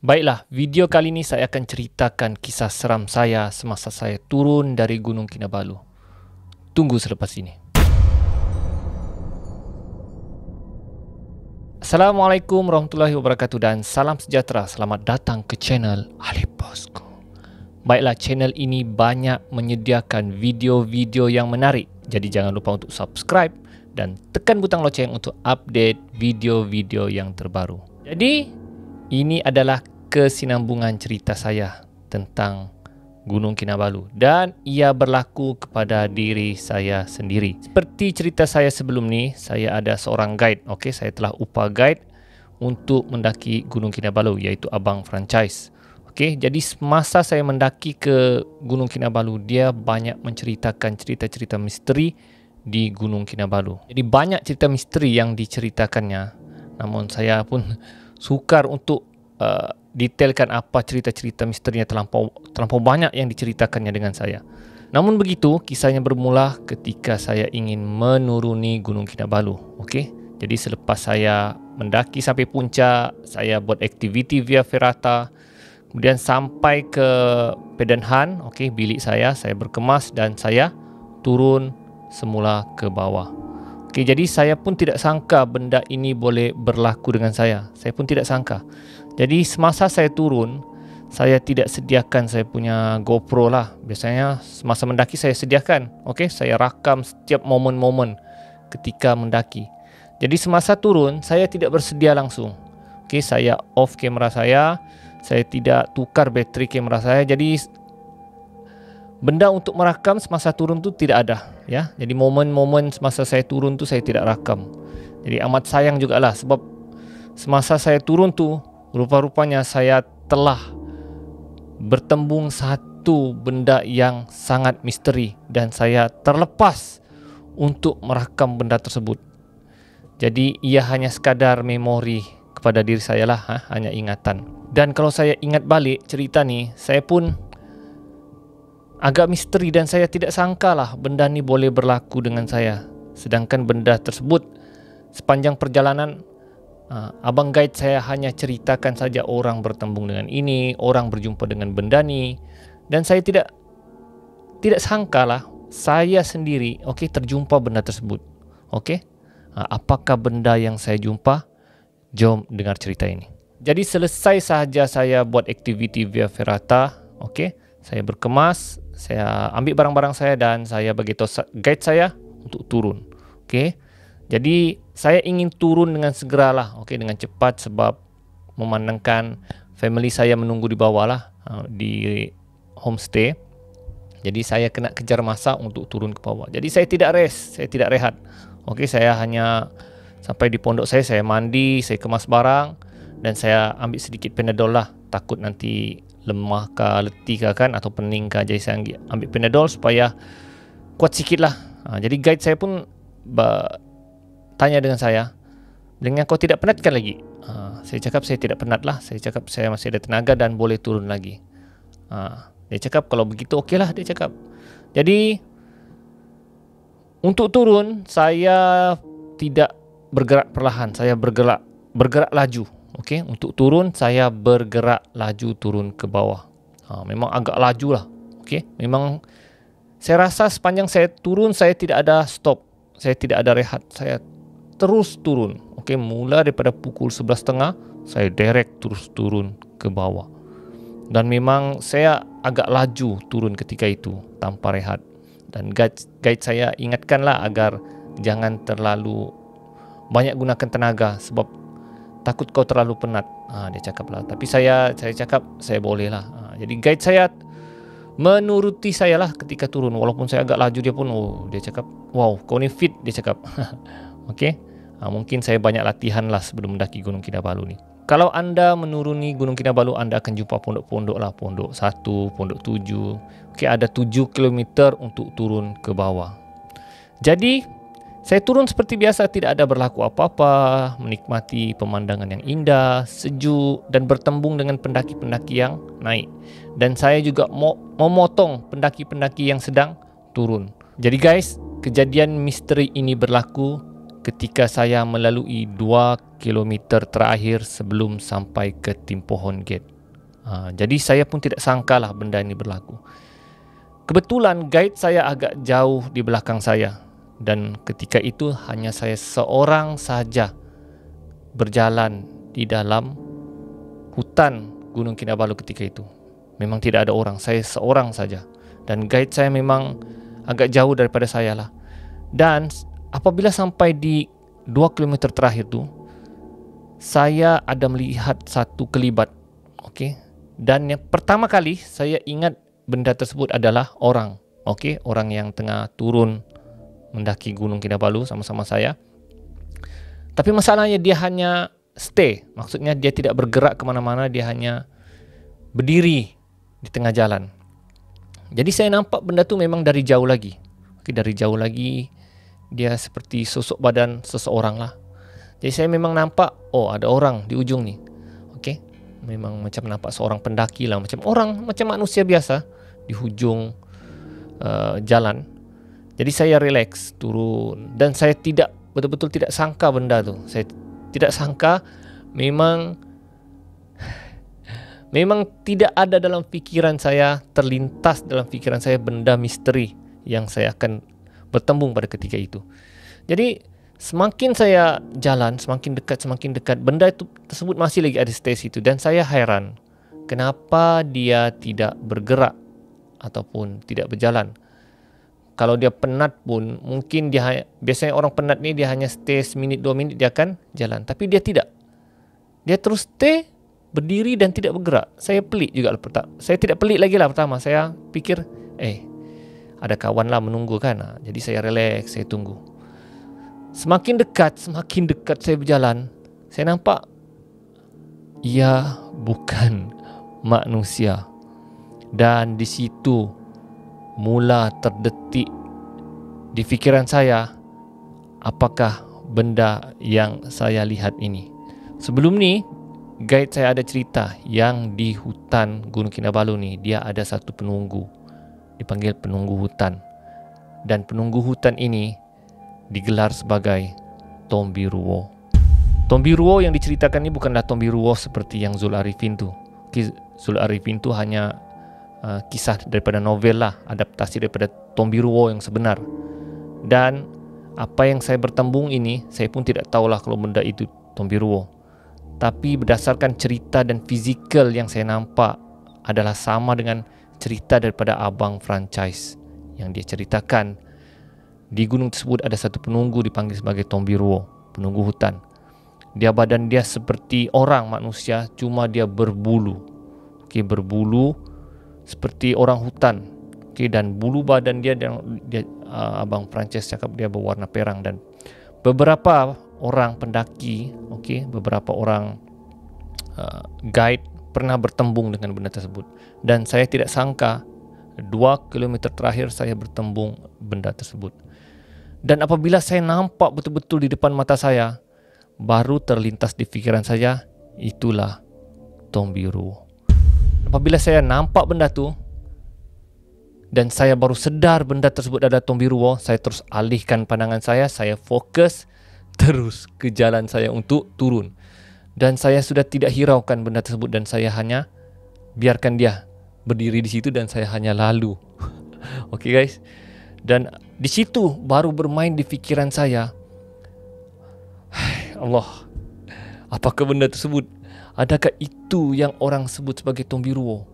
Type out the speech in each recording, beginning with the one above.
Baiklah, video kali ini saya akan ceritakan kisah seram saya semasa saya turun dari Gunung Kinabalu. Tunggu selepas ini. Assalamualaikum warahmatullahi wabarakatuh dan salam sejahtera. Selamat datang ke channel Ali Bosco. Baiklah, channel ini banyak menyediakan video-video yang menarik. Jadi jangan lupa untuk subscribe dan tekan butang loceng untuk update video-video yang terbaru. Jadi, ini adalah kesinambungan cerita saya tentang Gunung Kinabalu dan ia berlaku kepada diri saya sendiri. Seperti cerita saya sebelum ni, saya ada seorang guide. Okey, saya telah upah guide untuk mendaki Gunung Kinabalu, iaitu Abang Franchise. Okey, jadi semasa saya mendaki ke Gunung Kinabalu, dia banyak menceritakan cerita-cerita misteri di Gunung Kinabalu. Jadi banyak cerita misteri yang diceritakannya. Namun saya pun sukar untuk detailkan apa cerita-cerita misterinya, terlampau banyak yang diceritakannya dengan saya. Namun begitu, kisahnya bermula ketika saya ingin menuruni Gunung Kinabalu. Okey, jadi selepas saya mendaki sampai puncak, saya buat aktiviti via ferata, kemudian sampai ke Pedenhan, okey, bilik saya berkemas dan saya turun semula ke bawah. Okey, jadi saya pun tidak sangka benda ini boleh berlaku dengan saya. Saya pun tidak sangka. Jadi semasa saya turun, saya tidak sediakan saya punya GoPro lah. Biasanya semasa mendaki saya sediakan. Okey, saya rakam setiap momen-momen ketika mendaki. Jadi semasa turun, saya tidak bersedia langsung. Okey, saya off kamera saya tidak tukar bateri kamera saya. Jadi benda untuk merakam semasa turun tu tidak ada, ya. Jadi momen-momen semasa saya turun tu saya tidak rakam. Jadi amat sayang jugalah sebab semasa saya turun tu rupa-rupanya saya telah bertembung satu benda yang sangat misteri dan saya terlepas untuk merakam benda tersebut. Jadi ia hanya sekadar memori kepada diri saya lah, hanya ingatan. Dan kalau saya ingat balik cerita ni, saya pun agak misteri dan saya tidak sangka lah benda ni boleh berlaku dengan saya. Sedangkan benda tersebut sepanjang perjalanan, abang guide saya hanya ceritakan saja orang bertembung dengan ini, orang berjumpa dengan benda ni, dan saya tidak sangkalah saya sendiri terjumpa benda tersebut. Apakah benda yang saya jumpa? Jom dengar cerita ini. Jadi selesai sahaja saya buat aktiviti via ferata, saya berkemas, saya ambil barang-barang saya dan saya beritahu guide saya untuk turun. Jadi saya ingin turun dengan segeralah, dengan cepat sebab memandangkan family saya menunggu di bawah lah, di homestay. Jadi saya kena kejar masa untuk turun ke bawah. Jadi saya tidak rest, saya tidak rehat. Saya hanya sampai di pondok saya mandi, saya kemas barang dan saya ambil sedikit Panadol lah. Takut nanti lemah ke, letih ke kan atau pening ke. Jadi saya ambil Panadol supaya kuat sikit lah. Jadi guide saya pun tanya dengan saya, "Dengan kau tidak penat kan lagi?" Saya cakap saya tidak penat lah. Saya cakap saya masih ada tenaga dan boleh turun lagi. Dia cakap kalau begitu okey lah, dia cakap. Jadi untuk turun saya tidak bergerak perlahan, saya bergerak laju. Untuk turun saya bergerak laju turun ke bawah. Memang agak laju lah. Memang saya rasa sepanjang saya turun saya tidak ada stop, saya tidak ada rehat, saya terus turun. Mula daripada pukul 11.30 saya direct terus turun ke bawah. Dan memang saya agak laju turun ketika itu tanpa rehat. Dan guide saya ingatkanlah agar jangan terlalu banyak gunakan tenaga sebab takut kau terlalu penat. Dia cakap lah. Tapi saya cakap saya boleh lah. Jadi guide saya menuruti saya lah ketika turun. Walaupun saya agak laju, dia pun dia cakap, "Wow, kau ni fit," dia cakap. Mungkin saya banyak latihan lah sebelum mendaki Gunung Kinabalu ni. Kalau anda menuruni Gunung Kinabalu, anda akan jumpa pondok-pondok lah. Pondok 1, pondok 7. Ada 7 km untuk turun ke bawah. Jadi saya turun seperti biasa, tidak ada berlaku apa-apa, menikmati pemandangan yang indah, sejuk dan bertembung dengan pendaki-pendaki yang naik. Dan saya juga memotong pendaki-pendaki yang sedang turun. Jadi guys, kejadian misteri ini berlaku ketika saya melalui 2 km terakhir sebelum sampai ke Timpohon Gate. Jadi saya pun tidak sangkalah benda ini berlaku. Kebetulan guide saya agak jauh di belakang saya, dan ketika itu hanya saya seorang saja berjalan di dalam hutan Gunung Kinabalu ketika itu. Memang tidak ada orang, saya seorang saja. Dan guide saya memang agak jauh daripada saya lah. Dan apabila sampai di 2 km terakhir tu, saya ada melihat satu kelibat. Okey. Dan yang pertama kali saya ingat benda tersebut adalah orang. Okey, orang yang tengah turun mendaki Gunung Kinabalu sama-sama saya. Tapi masalahnya dia hanya stay. Maksudnya dia tidak bergerak ke mana-mana, dia hanya berdiri di tengah jalan. Jadi saya nampak benda tu memang dari jauh lagi. Okey, dari jauh lagi dia seperti sosok badan seseorang lah. Jadi saya memang nampak, oh ada orang di ujung ni. Okey, memang macam nampak seorang pendaki lah, macam orang, macam manusia biasa di hujung jalan. Jadi saya relax turun, dan saya betul-betul tidak sangka benda tu. Saya tidak sangka, memang tidak ada dalam fikiran saya, terlintas dalam fikiran saya benda misteri yang saya akan bertembung pada ketika itu. Jadi semakin saya jalan, semakin dekat, benda itu tersebut masih lagi ada stay situ, dan saya heran kenapa dia tidak bergerak ataupun tidak berjalan. Kalau dia penat pun, mungkin biasanya orang penat ni dia hanya stay seminit 2 minit dia akan jalan, tapi dia tidak. Dia terus stay, berdiri dan tidak bergerak. Saya pelik juga lah. Saya tidak pelik lagi lah pertama. Saya fikir, ada kawan lah menunggu kan. Jadi saya relax, saya tunggu. Semakin dekat saya berjalan, saya nampak ia bukan manusia. Dan di situ mula terdetik di fikiran saya, apakah benda yang saya lihat ini. Sebelum ni, guide saya ada cerita yang di hutan Gunung Kinabalu ni, dia ada satu penunggu, dipanggil penunggu hutan. Dan penunggu hutan ini digelar sebagai Tombiruwo. Tombiruwo yang diceritakan ini bukanlah Tombiruwo seperti yang Zul Arifin tu. Zul Arifin tu hanya kisah daripada novel lah, adaptasi daripada Tombiruwo yang sebenar. Dan apa yang saya bertembung ini, saya pun tidak tahulah kalau benda itu Tombiruwo. Tapi berdasarkan cerita dan fizikal yang saya nampak adalah sama dengan cerita daripada abang franchise yang dia ceritakan. Di gunung tersebut ada satu penunggu dipanggil sebagai Tombiruwo, penunggu hutan. Badan dia seperti orang manusia, cuma dia berbulu. Berbulu seperti orang hutan. Dan bulu badan dia abang franchise cakap dia berwarna perang. Dan beberapa orang pendaki, beberapa orang guide pernah bertembung dengan benda tersebut. Dan saya tidak sangka 2 km terakhir saya bertembung benda tersebut. Dan apabila saya nampak betul-betul di depan mata saya, baru terlintas di fikiran saya, itulah Tombiruwo. Apabila saya nampak benda tu dan saya baru sedar benda tersebut ada Tombiruwo, saya terus alihkan pandangan saya fokus terus ke jalan saya untuk turun. Dan saya sudah tidak hiraukan benda tersebut, dan saya hanya biarkan dia berdiri di situ dan saya hanya lalu. Okey guys. Dan di situ baru bermain di fikiran saya, Allah, apakah benda tersebut? Adakah itu yang orang sebut sebagai Tombiruwo?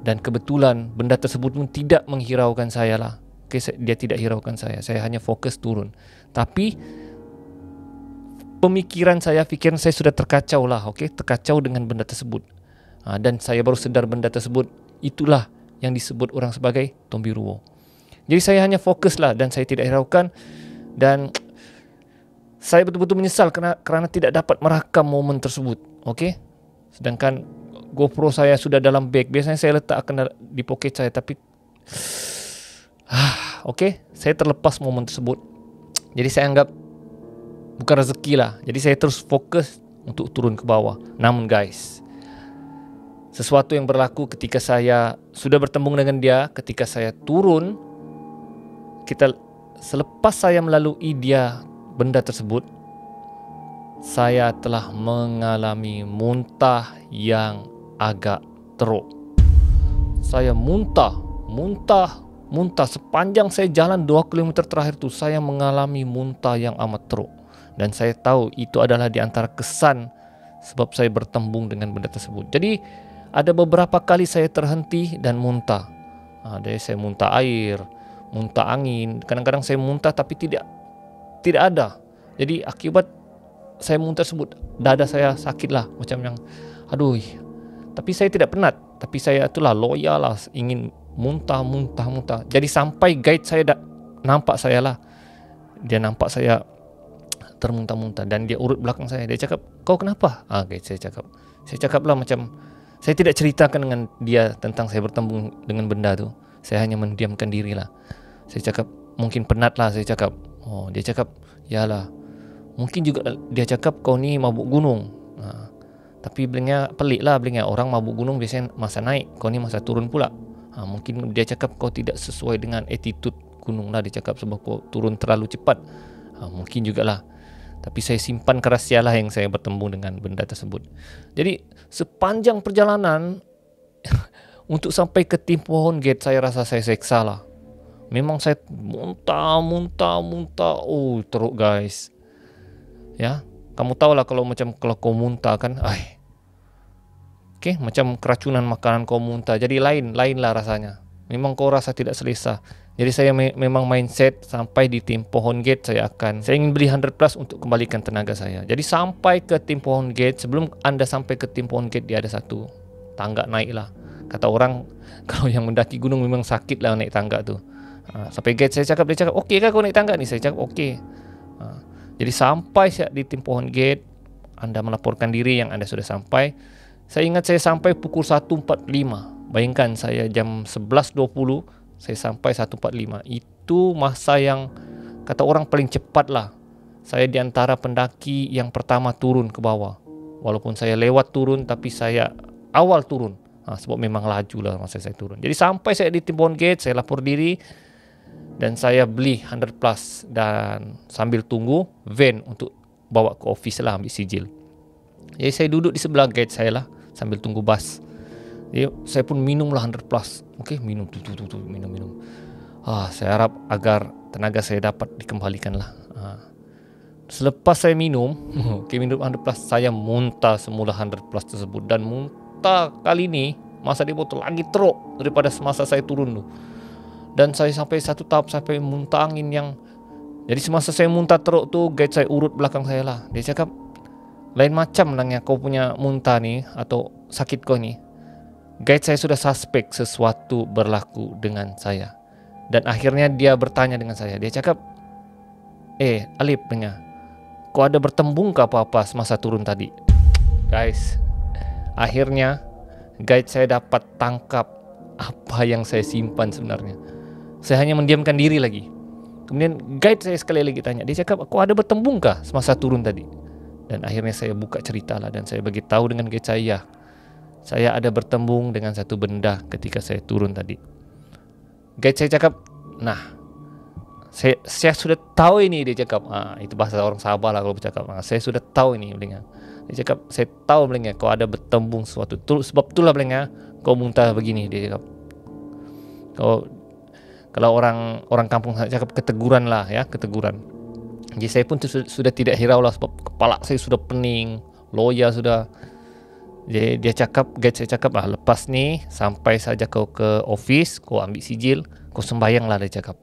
Dan kebetulan benda tersebut pun tidak menghiraukan saya lah. Dia tidak hiraukan saya hanya fokus turun. Tapi pemikiran saya, fikiran saya sudah terkacau lah, terkacau dengan benda tersebut. Dan saya baru sedar benda tersebut itulah yang disebut orang sebagai Tombiruwo. Jadi saya hanya fokus lah dan saya tidak hiraukan. Dan saya betul-betul menyesal kerana tidak dapat merakam momen tersebut. Sedangkan GoPro saya sudah dalam beg. Biasanya saya letakkan di poket saya, tapi saya terlepas momen tersebut. Jadi saya anggap bukan rezeki lah. Jadi saya terus fokus untuk turun ke bawah. Namun guys, sesuatu yang berlaku ketika saya sudah bertembung dengan dia, ketika saya turun, selepas saya melalui dia benda tersebut, saya telah mengalami muntah yang agak teruk. Saya muntah sepanjang saya jalan 2 km terakhir tu, saya mengalami muntah yang amat teruk. Dan saya tahu itu adalah di antara kesan sebab saya bertembung dengan benda tersebut. Jadi ada beberapa kali saya terhenti dan muntah. Jadi saya muntah air, muntah angin. Kadang-kadang saya muntah tapi tidak ada. Jadi akibat saya muntah tersebut, dada saya sakit lah, macam yang aduh. Tapi saya tidak penat, tapi saya itulah loyal lah, ingin muntah. Jadi sampai guide saya nampak saya lah, dia nampak saya termuntah-muntah dan dia urut belakang saya. Dia cakap, kau kenapa? Guide saya cakap lah, macam saya tidak ceritakan dengan dia tentang saya bertembung dengan benda tu. Saya hanya mendiamkan diri lah. Saya cakap mungkin penat lah, saya cakap. Dia cakap, yalah, mungkin juga dia cakap kau ni mabuk gunung. Tapi belingnya pelik lah, belingnya orang mabuk gunung biasanya masa naik, kau ni masa turun pula. Mungkin dia cakap kau tidak sesuai dengan attitude gunung lah, dia cakap, sebab kau turun terlalu cepat. Mungkin jugalah. Tapi saya simpan kerahsia lah yang saya bertembung dengan benda tersebut. Jadi sepanjang perjalanan untuk sampai ke tim pohon gate, saya rasa saya seksa lah. Memang saya muntah. Teruk guys. Ya, kamu tahu lah kalau kau muntah kan, macam keracunan makanan kau muntah. Jadi lain lah rasanya. Memang kau rasa tidak selesa. Jadi saya memang mindset sampai di tim pohon gate saya ingin beri 100+ untuk kembalikan tenaga saya. Jadi sampai ke tim pohon gate, sebelum anda sampai ke tim pohon gate, dia ada satu tangga naik lah. Kata orang kalau yang mendaki gunung memang sakit lah naik tangga tu. Sampai gate dia cakap, okey kah kau naik tangga ni? Saya cakap okey. Jadi sampai di tim pohon gate, anda melaporkan diri yang anda sudah sampai. Saya ingat saya sampai pukul 1.45. Bayangkan saya jam 11.20 saya sampai 1.45. Itu masa yang kata orang paling cepat lah. Saya di antara pendaki yang pertama turun ke bawah. Walaupun saya lewat turun, tapi saya awal turun. Sebab memang laju lah masa saya turun. Jadi sampai saya di tim pohon gate, saya lapor diri dan saya beli 100+ dan sambil tunggu van untuk bawa ke office lah, ambil sijil. Jadi saya duduk di sebelah gate saya lah sambil tunggu bas. Jadi saya pun minumlah 100+. Okey, minum. Saya harap agar tenaga saya dapat dikembalikan lah. Selepas saya minum, minum 100+, saya muntah semula 100+ tersebut. Dan muntah kali ni masa di botol lagi teruk daripada semasa saya turun tu. Dan saya sampai satu tahap sampai muntah angin yang, jadi semasa saya muntah teruk tu, guide saya urut belakang saya lah. Dia cakap, lain macam lah kau punya muntah ni atau sakit kau ni. Guide saya sudah suspek sesuatu berlaku dengan saya. Dan akhirnya dia bertanya dengan saya. Dia cakap, Alip, dengar, kau ada bertembung ke apa-apa semasa turun tadi? Guys, akhirnya guide saya dapat tangkap apa yang saya simpan sebenarnya. Saya hanya mendiamkan diri lagi. Kemudian guide saya sekali lagi tanya. Dia cakap, kau ada bertembung ke semasa turun tadi? Dan akhirnya saya buka cerita lah. Dan saya bagi tahu dengan guide saya ada bertembung dengan satu benda ketika saya turun tadi. Guide saya cakap, saya sudah tahu ini. Dia cakap, itu bahasa orang Sabah lah kalau bercakap. Saya sudah tahu ini, Belinga. Dia cakap, saya tahu, Belinga, kau ada bertembung sesuatu. Sebab itulah, Belinga, kau muntah begini. Dia cakap, kalau orang kampung saya cakap keteguran lah ya, keteguran. Jadi saya pun sudah tidak hirau lah, sebab kepala saya sudah pening, loya sudah. Dia cakap, guide saya cakap, lepas ni sampai saja kau ke office, kau ambil sijil, kau sembahyang lah, dia cakap.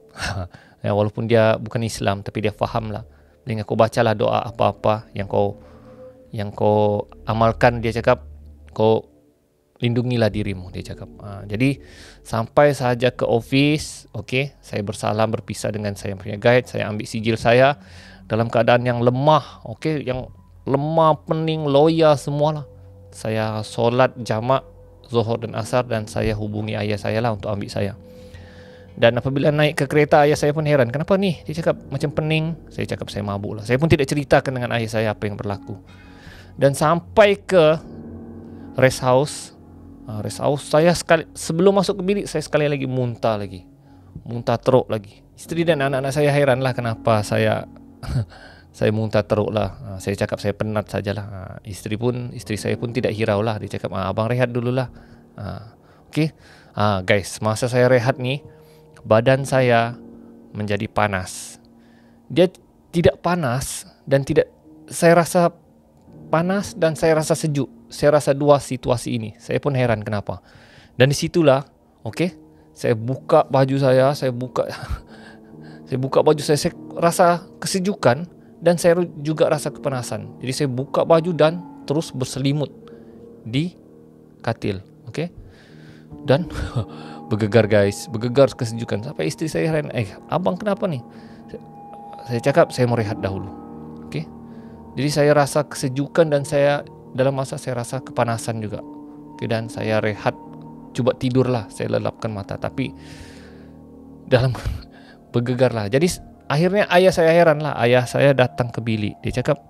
Ya, walaupun dia bukan Islam, tapi dia faham lah. Dengan kau bacalah doa apa-apa yang kau amalkan, dia cakap, kau lindungilah dirimu, dia cakap. Jadi sampai saja ke office, saya bersalam, berpisah dengan saya punya guide. Saya ambil sijil saya dalam keadaan yang lemah, yang lemah, pening, loya semualah. Saya solat jamak Zuhur dan Asar dan saya hubungi ayah saya lah untuk ambil saya. Dan apabila naik ke kereta, ayah saya pun heran, kenapa ni? Dia cakap macam pening. Saya cakap saya mabuk lah. Saya pun tidak ceritakan dengan ayah saya apa yang berlaku. Dan sampai ke rest house saya sebelum masuk ke bilik, saya sekali lagi muntah Saya muntah teruk lah. Saya cakap saya penat sajalah. Isteri saya pun tidak hirau lah. Dia cakap, abang rehat dululah. Okay. Guys, masa saya rehat ni, badan saya menjadi panas. Dia tidak panas dan tidak, saya rasa panas dan saya rasa sejuk. Saya rasa dua situasi ini. Saya pun heran kenapa. Dan disitulah, saya buka baju saya, saya buka baju saya rasa kesejukan dan saya juga rasa kepanasan. Jadi saya buka baju dan terus berselimut di katil, dan bergegar guys, bergegar kesejukan. Sampai isteri saya heran, abang kenapa nih? Saya cakap saya mau rehat dahulu. Jadi saya rasa kesejukan dan saya dalam masa saya rasa kepanasan juga. Dan saya rehat, coba tidurlah, saya lelapkan mata, tapi dalam bergegar lah. Jadi akhirnya ayah saya heran lah. Ayah saya datang ke bilik. Dia cakap,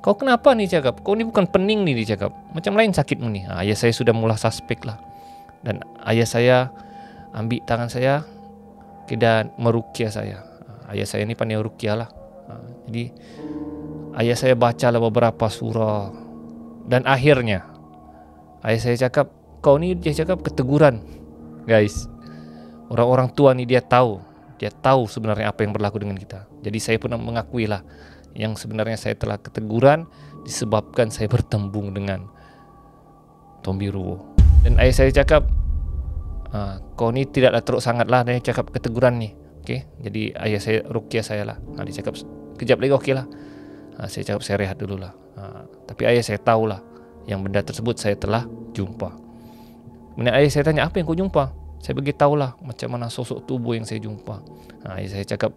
kau kenapa nih? Cakap, kau ni bukan pening nih. Dia cakap, macam lain sakitmu nih. Ayah saya sudah mula suspek lah. Dan ayah saya ambil tangan saya dan meruqyah saya. Ayah saya ni pandai ruqyah lah. Jadi ayah saya bacalah beberapa surah. Dan akhirnya ayah saya cakap, kau ni, dia cakap, keteguran. Guys, orang-orang tua ni dia tahu sebenarnya apa yang berlaku dengan kita. Jadi saya pun mengakui lah, yang sebenarnya saya telah keteguran disebabkan saya bertembung dengan Tombiruwo. Dan ayah saya cakap, kau ni tidaklah teruk sangat lah. Dia cakap keteguran ni. Jadi ayah saya ruqyah saya lah. Dia cakap kejap lagi lah. Saya cakap saya rehat dulu lah. Tapi ayah saya tahulah yang benda tersebut saya telah jumpa. Kemudian ayah saya tanya, apa yang kau jumpa? Saya bagi tahulah macam mana sosok tubuh yang saya jumpa. Ayah saya cakap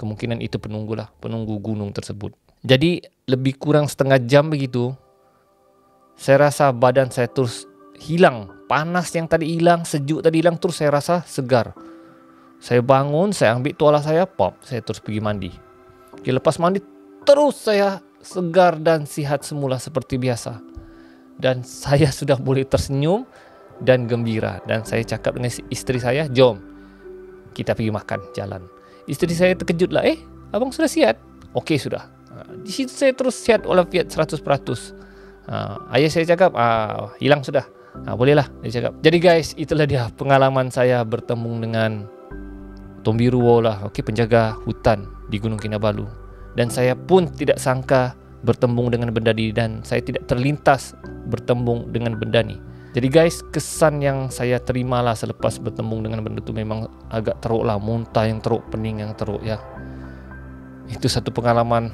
kemungkinan itu penunggu gunung tersebut. Jadi lebih kurang setengah jam begitu, saya rasa badan saya terus hilang. Panas yang tadi hilang, sejuk tadi hilang, terus saya rasa segar. Saya bangun, saya ambil tuala saya, saya terus pergi mandi. Lepas mandi, terus saya segar dan sihat semula seperti biasa. Dan saya sudah boleh tersenyum dan gembira. Dan saya cakap dengan isteri saya, jom kita pergi makan jalan. Isteri saya terkejut lah, abang sudah sihat? Okey, sudah. Di situ saya terus sihat walafiat 100%. Ayah saya cakap, hilang sudah. Bolehlah, dia cakap. Jadi guys, itulah dia pengalaman saya bertemu dengan Tombiruwo lah, penjaga hutan di Gunung Kinabalu. Dan saya pun tidak sangka bertembung dengan benda ni, dan saya tidak terlintas bertembung dengan benda ni. Jadi guys, kesan yang saya terima lah selepas bertembung dengan benda tu memang agak teruk lah, muntah yang teruk, pening yang teruk ya. Itu satu pengalaman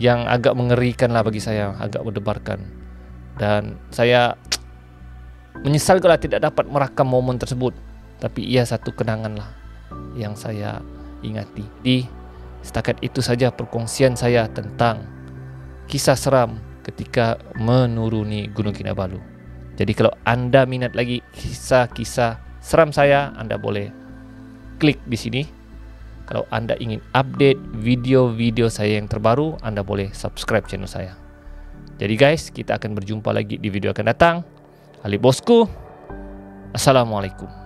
yang agak mengerikan lah bagi saya, agak berdebarkan. Dan saya menyesal kalau tidak dapat merakam momen tersebut. Tapi ia satu kenangan lah yang saya ingati. Di setakat itu saja perkongsian saya tentang kisah seram ketika menuruni Gunung Kinabalu. Jadi kalau anda minat lagi kisah-kisah seram saya, anda boleh klik di sini. Kalau anda ingin update video-video saya yang terbaru, anda boleh subscribe channel saya. Jadi guys, kita akan berjumpa lagi di video akan datang. Alip Bosku, Assalamualaikum.